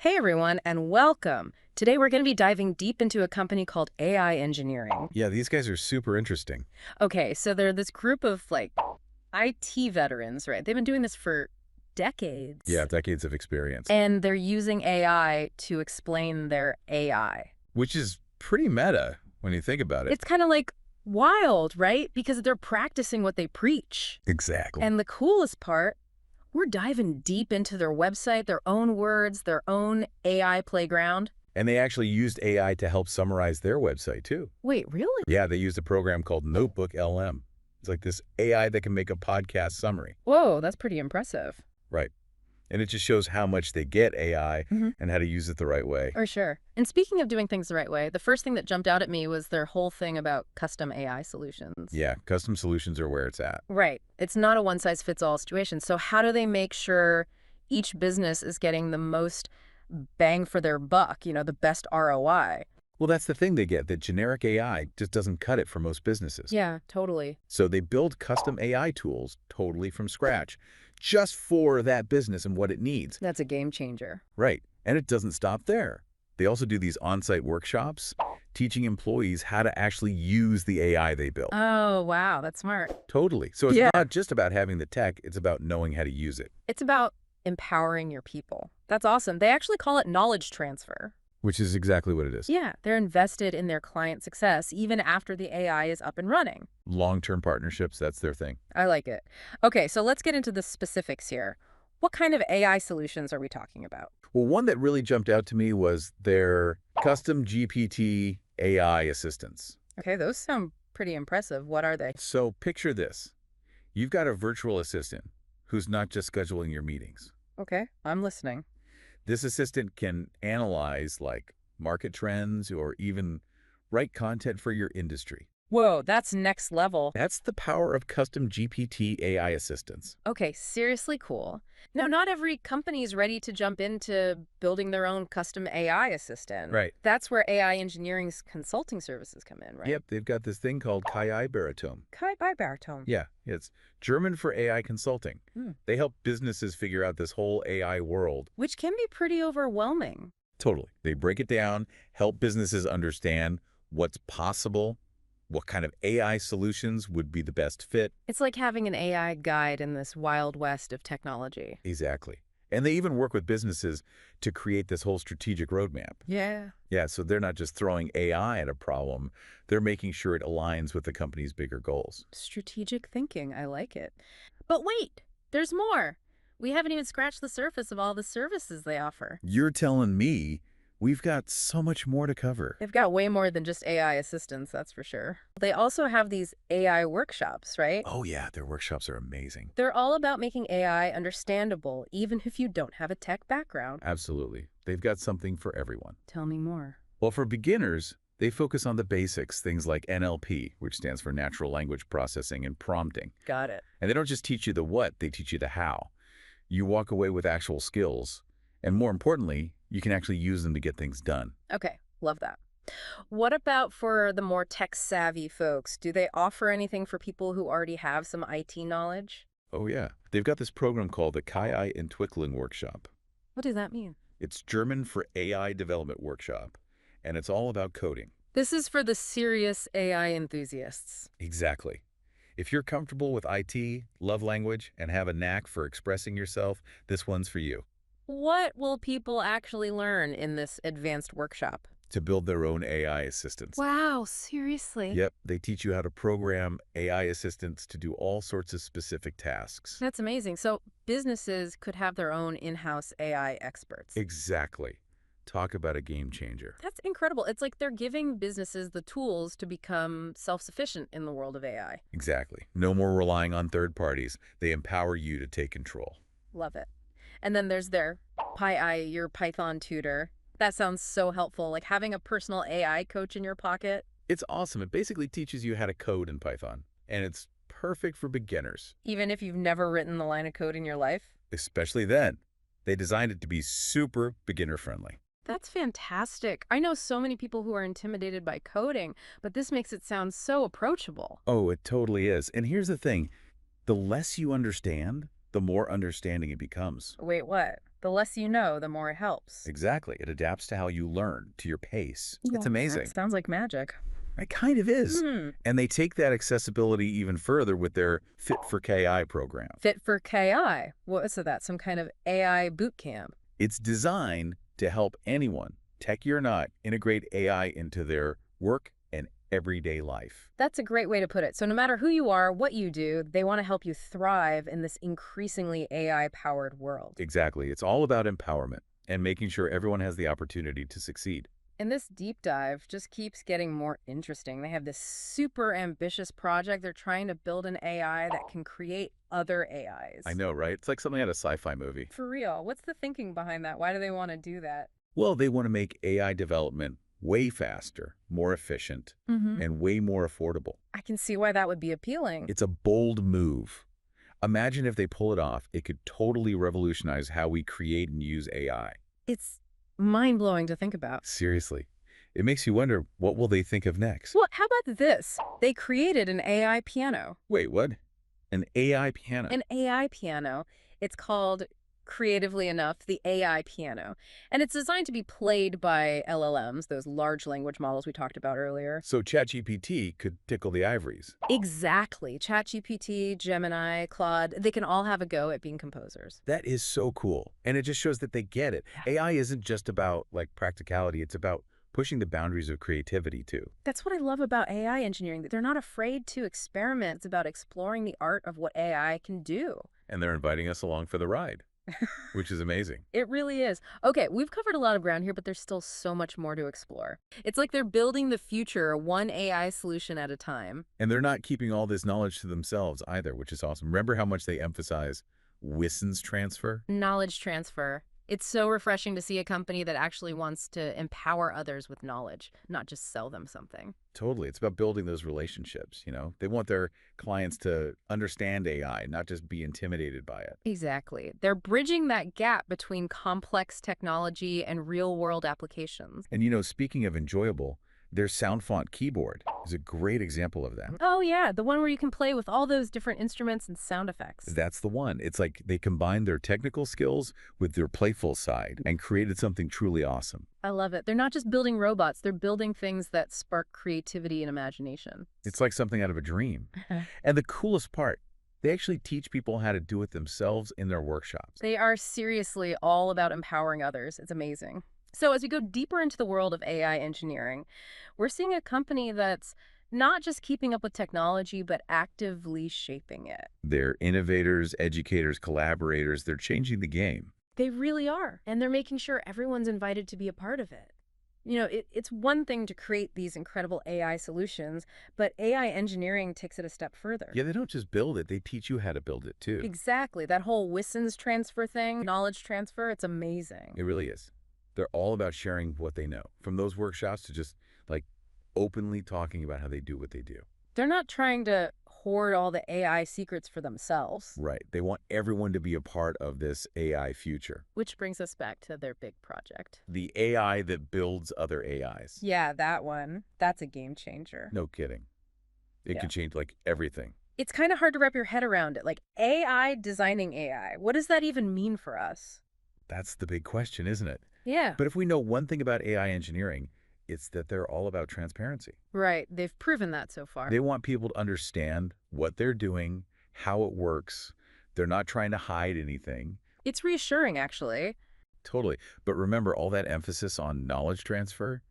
Hey everyone, and welcome. Today we're going to be diving deep into a company called AI Engineering. Yeah, these guys are super interesting. Okay, so they're this group of IT veterans, right? They've been doing this for decades. Yeah, decades of experience, And they're using AI to explain their AI. which is pretty meta when you think about it. It's kind of like wild, right? Because they're practicing what they preach. Exactly. And the coolest part, we're diving deep into their website, their own words, their own AI playground. And they actually used AI to help summarize their website, too. Wait, really? Yeah, they used a program called Notebook LM. It's like this AI that can make a podcast summary. Whoa, that's pretty impressive. Right. And it just shows how much they get AI and how to use it the right way. For sure. And speaking of doing things the right way, the first thing that jumped out at me was their whole thing about custom AI solutions. Yeah, custom solutions are where it's at. Right. It's not a one-size-fits-all situation. So how do they make sure each business is getting the most bang for their buck, the best ROI? Well, that's the thing they get, that generic AI just doesn't cut it for most businesses. Yeah, totally. So they build custom AI tools totally from scratch, just for that business and what it needs. That's a game changer. Right. And it doesn't stop there. They also do these on-site workshops, teaching employees how to actually use the AI they built. Oh, wow, that's smart. Totally. So it's Yeah. not just about having the tech, it's about knowing how to use it. It's about empowering your people. That's awesome. They actually call it knowledge transfer. Which is exactly what it is. Yeah, they're invested in their client success even after the AI is up and running. Long-term partnerships, that's their thing. I like it. Okay, so let's get into the specifics here. What kind of AI solutions are we talking about? Well, one that really jumped out to me was their custom GPT AI assistants. Okay, those sound pretty impressive. What are they? So picture this. You've got a virtual assistant who's not just scheduling your meetings. Okay, I'm listening. This assistant can analyze market trends or even write content for your industry. Whoa, that's next level. That's the power of custom GPT AI assistants. Okay, seriously cool. Now, not every company is ready to jump into building their own custom AI assistant. Right. That's where AI engineering's consulting services come in, right? Yep, they've got this thing called KI Beratom. Kai by baritone. Yeah, it's German for AI consulting. Hmm. They help businesses figure out this whole AI world. Which can be pretty overwhelming. Totally. They break it down, help businesses understand what's possible, what kind of AI solutions would be the best fit. It's like having an AI guide in this wild west of technology. Exactly. And they even work with businesses to create this whole strategic roadmap. Yeah. Yeah, so they're not just throwing AI at a problem, they're making sure it aligns with the company's bigger goals. Strategic thinking. I like it. But wait, there's more. We haven't even scratched the surface of all the services they offer. You're telling me we've got so much more to cover. They've got way more than just AI assistants, that's for sure. They also have these AI workshops, right? Oh yeah, their workshops are amazing. They're all about making AI understandable, even if you don't have a tech background. Absolutely. They've got something for everyone. Tell me more. Well, for beginners, they focus on the basics, things like NLP, which stands for natural language processing and prompting. Got it. And they don't just teach you the what, they teach you the how. You walk away with actual skills. And more importantly, you can actually use them to get things done. Okay, love that. What about for the more tech-savvy folks? Do they offer anything for people who already have some IT knowledge? Oh yeah. They've got this program called the KI Entwicklung Workshop. What does that mean? It's German for AI Development Workshop, and it's all about coding. This is for the serious AI enthusiasts. Exactly. If you're comfortable with IT, love language, and have a knack for expressing yourself, this one's for you. What will people actually learn in this advanced workshop? To build their own AI assistants. Wow, seriously? Yep, they teach you how to program AI assistants to do all sorts of specific tasks. That's amazing. So businesses could have their own in-house AI experts. Exactly. Talk about a game changer. That's incredible. It's like they're giving businesses the tools to become self-sufficient in the world of AI. Exactly. No more relying on third parties. They empower you to take control. Love it. And then there's their your Python tutor. That sounds so helpful, like having a personal AI coach in your pocket. It's awesome. It basically teaches you how to code in Python, and it's perfect for beginners. Even if you've never written the line of code in your life? Especially then. They designed it to be super beginner-friendly. That's fantastic. I know so many people who are intimidated by coding, but this makes it sound so approachable. Oh, it totally is. And here's the thing. The less you understand, the more understanding it becomes. Wait, what? The The less you know, the more it helps. Exactly. It adapts to how you learn, to your pace. It's Yeah. That amazing. sounds like magic. It kind of is. Hmm. And they take that accessibility even further with their Fit for KI program. Fit for KI. What is that? Some kind of AI boot camp? It's designed to help anyone, techie or not, integrate AI into their work and everyday life. That's a great way to put it. So no matter who you are, what you do, they want to help you thrive in this increasingly AI-powered world. Exactly. It's all about empowerment and making sure everyone has the opportunity to succeed. And this deep dive just keeps getting more interesting. They have this super ambitious project. They're trying to build an AI that can create other I AIs. know, right? It's like something out of a sci-fi movie. For real, what's the thinking behind that? Why do they want to do that? Well, they want to make AI development way faster, more efficient, and way more affordable. I can see why that would be appealing. It's a bold move. Imagine if they pull it off, it could totally revolutionize how we create and use AI. It's mind-blowing to think about. Seriously. It makes you wonder, what will they think of next? Well, how about this? They created an AI piano. Wait, what? An AI piano? An AI piano. It's called, creatively enough, the AI piano. And it's designed to be played by LLMs, those large language models we talked about earlier. So ChatGPT could tickle the ivories. Exactly. ChatGPT, Gemini, Claude, they can all have a go at being composers. That is so cool. And it just shows that they get it. AI isn't just about like practicality, it's about pushing the boundaries of creativity too. That's what I love about AI engineering, that they're not afraid to experiment. It's about exploring the art of what AI can do. And they're inviting us along for the ride, which is amazing. It really is. Okay, we've covered a lot of ground here, but there's still so much more to explore. It's like they're building the future one AI solution at a time. And they're not keeping all this knowledge to themselves either, which is awesome. Remember how much they emphasize Wissens transfer? Knowledge transfer. It's so refreshing to see a company that actually wants to empower others with knowledge, not just sell them something. Totally. It's about building those relationships, you know? They want their clients to understand AI, not just be intimidated by it. Exactly. They're bridging that gap between complex technology and real-world applications. And you know, speaking of enjoyable, their sound font keyboard is a great example of that. Oh yeah, the one where you can play with all those different instruments and sound effects. That's the one. It's like they combined their technical skills with their playful side and created something truly awesome. I love it. They're not just building robots, they're building things that spark creativity and imagination. It's like something out of a dream. And the coolest part, they actually teach people how to do it themselves in their workshops. They are seriously all about empowering others. It's amazing. So as we go deeper into the world of AI engineering, we're seeing a company that's not just keeping up with technology, but actively shaping it. They're innovators, educators, collaborators. They're changing the game. They really are. And they're making sure everyone's invited to be a part of it. You know, it's one thing to create these incredible AI solutions, but AI engineering takes it a step further. Yeah, they don't just build it. They teach you how to build it too. Exactly. That whole Wissens transfer thing, knowledge transfer, it's amazing. It really is. They're all about sharing what they know, from those workshops to just like openly talking about how they do what they do. They're not trying to hoard all the AI secrets for themselves. Right. They want everyone to be a part of this AI future. Which brings us back to their big project. The AI that builds other AIs. Yeah, that one. That's a game changer. No kidding. It Yeah. could change like everything. It's kind of hard to wrap your head around it. Like AI designing AI. What does that even mean for us? That's the big question, isn't it? Yeah. But if we know one thing about AI engineering, it's that they're all about transparency. Right. They've proven that so far. They want people to understand what they're doing, how it works. They're not trying to hide anything. It's reassuring, actually. Totally. But remember, all that emphasis on knowledge transfer,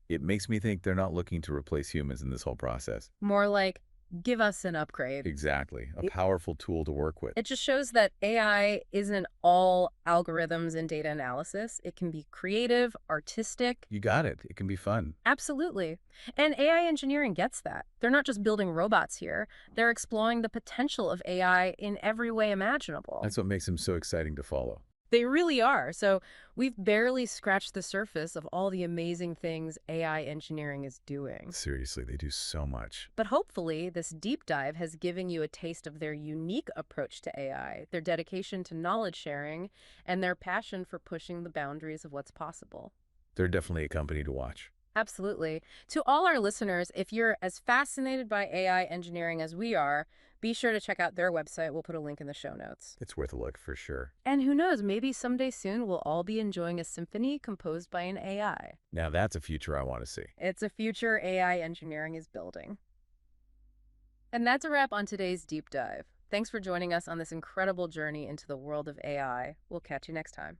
it makes me think they're not looking to replace humans in this whole process. More like, give us an upgrade. Exactly. A powerful tool to work with. It just shows that AI isn't all algorithms and data analysis. It can be creative, artistic. You got it. It can be fun. Absolutely. And AI engineering gets that. They're not just building robots here. They're exploring the potential of AI in every way imaginable. That's what makes them so exciting to follow. They really are. So we've barely scratched the surface of all the amazing things AI engineering is doing. Seriously, they do so much. But hopefully, this deep dive has given you a taste of their unique approach to AI, their dedication to knowledge sharing, and their passion for pushing the boundaries of what's possible. They're definitely a company to watch. Absolutely. To all our listeners, if you're as fascinated by AI engineering as we are, be sure to check out their website. We'll put a link in the show notes. It's worth a look for sure. And who knows, maybe someday soon we'll all be enjoying a symphony composed by an AI. Now that's a future I want to see. It's a future AI engineering is building. And that's a wrap on today's deep dive. Thanks for joining us on this incredible journey into the world of AI. We'll catch you next time.